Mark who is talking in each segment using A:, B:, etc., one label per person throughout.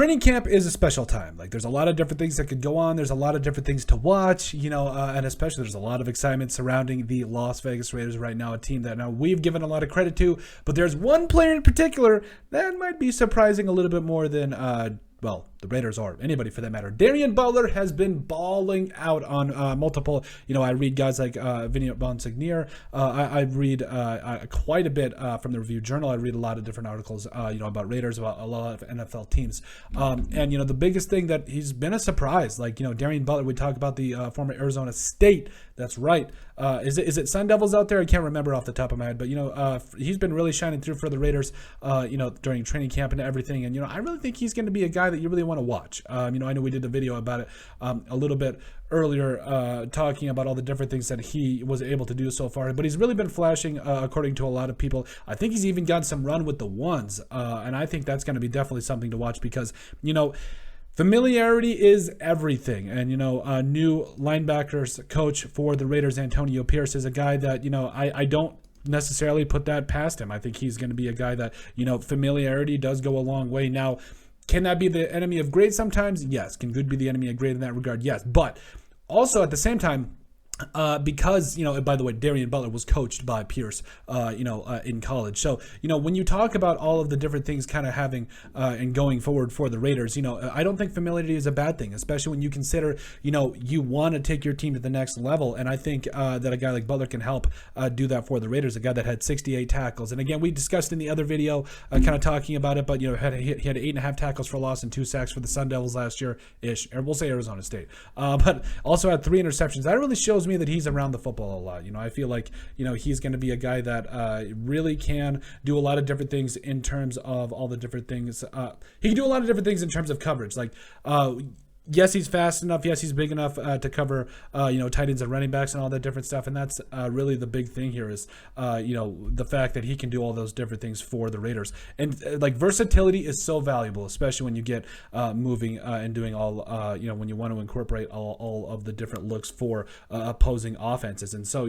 A: training camp is a special time. Like, there's a lot of different things that could go on. There's a lot of different things to watch, and especially there's a lot of excitement surrounding the Las Vegas Raiders right now, a team that now we've given a lot of credit to, but there's one player in particular that might be surprising a little bit more than, the Raiders or anybody for that matter. Darien Butler has been balling out on multiple, I read guys like Vinny Bonsignor. I read quite a bit from the Review Journal. I read a lot of different articles, about Raiders, about a lot of NFL teams. And the biggest thing that he's been a surprise, Darien Butler, we talk about the former Arizona State. That's right. Is it Sun Devils out there? I can't remember off the top of my head, but he's been really shining through for the Raiders, during training camp and everything. And I really think he's going to be a guy that you really want to watch. I know we did a video about it a little bit earlier, talking about all the different things that he was able to do so far, but he's really been flashing, according to a lot of people. I think he's even got some run with the ones, and I think that's going to be definitely something to watch because, familiarity is everything. And, new linebackers coach for the Raiders, Antonio Pierce, is a guy that, I don't necessarily put that past him. I think he's going to be a guy that, familiarity does go a long way. Now, can that be the enemy of great sometimes? Yes. Can good be the enemy of great in that regard? Yes. But also at the same time, because, by the way, Darien Butler was coached by Pierce, in college. So, when you talk about all of the different things kind of having and going forward for the Raiders, I don't think familiarity is a bad thing, especially when you consider, you want to take your team to the next level. And I think that a guy like Butler can help do that for the Raiders, a guy that had 68 tackles. And again, we discussed in the other video kind of talking about it, but, he had 8.5 tackles for loss and 2 sacks for the Sun Devils last year-ish, or we'll say Arizona State. But also had 3 interceptions. That really shows me that he's around the football a lot. I feel like, he's going to be a guy that really can do a lot of different things in terms of all the different things. He can do a lot of different things in terms of coverage. Yes, he's fast enough. Yes, he's big enough to cover, tight ends and running backs and all that different stuff. And that's really the big thing here is, the fact that he can do all those different things for the Raiders. And versatility is so valuable, especially when you get moving and doing all, when you want to incorporate all of the different looks for opposing offenses. And so,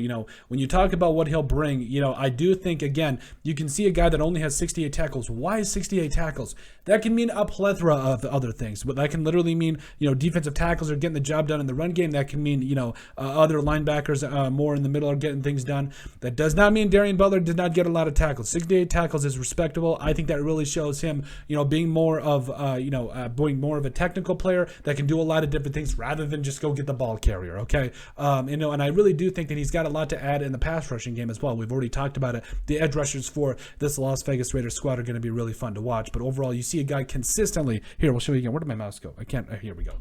A: when you talk about what he'll bring, I do think, again, you can see a guy that only has 68 tackles. Why is 68 tackles? That can mean a plethora of other things, but that can literally mean, defensive tackles are getting the job done in the run game. That can mean, other linebackers more in the middle are getting things done. That does not mean Darien Butler did not get a lot of tackles. 68 tackles is respectable. I think that really shows him, being more of, being more of a technical player that can do a lot of different things rather than just go get the ball carrier. Okay. And I really do think that he's got a lot to add in the pass rushing game as well. We've already talked about it. The edge rushers for this Las Vegas Raiders squad are going to be really fun to watch. But overall, you see a guy consistently here. We'll show you again. Where did my mouse go? I can't. Here we go.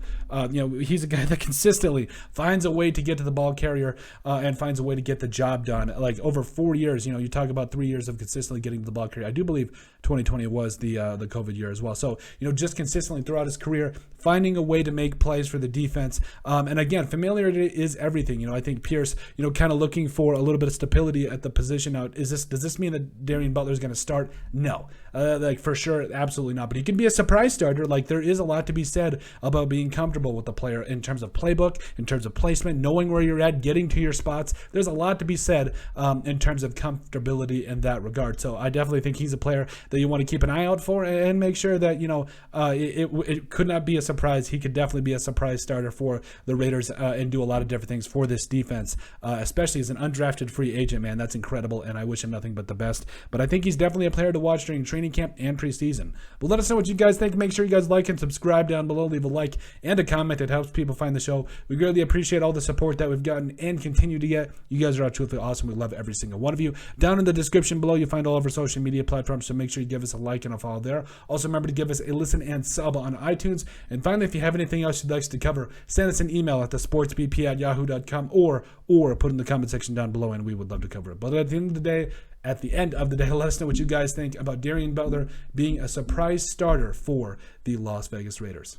A: He's a guy that consistently finds a way to get to the ball carrier and finds a way to get the job done. Like over 4 years, you talk about 3 years of consistently getting to the ball carrier. I do believe 2020 was the COVID year as well. So, just consistently throughout his career, finding a way to make plays for the defense. And again, familiarity is everything. I think Pierce, kind of looking for a little bit of stability at the position. Now, does this mean that Darien Butler is going to start? No, for sure, absolutely not. But he can be a surprise starter. There is a lot to be said about being comfortable with the player in terms of playbook, in terms of placement, knowing where you're at, getting to your spots. There's a lot to be said in terms of comfortability in that regard. So I definitely think he's a player that you want to keep an eye out for and make sure that, it could not be a surprise. He could definitely be a surprise starter for the Raiders and do a lot of different things for this defense, especially as an undrafted free agent, man. That's incredible, and I wish him nothing but the best. But I think he's definitely a player to watch during training camp and preseason. But let us know what you guys think. Make sure you guys like and subscribe down below. Leave a like and a comment. It helps people find the show. We greatly appreciate all the support that we've gotten and continue to get. You guys are truthfully awesome. We love every single one of you. Down in the description below, you'll find all of our social media platforms, so make sure you give us a like and a follow there. Also, remember to give us a listen and sub on iTunes. And finally, if you have anything else you'd like us to cover, send us an email at thesportsbp@yahoo.com or put in the comment section down below, and we would love to cover it. But at the end of the day, let us know what you guys think about Darien Butler being a surprise starter for the Las Vegas Raiders.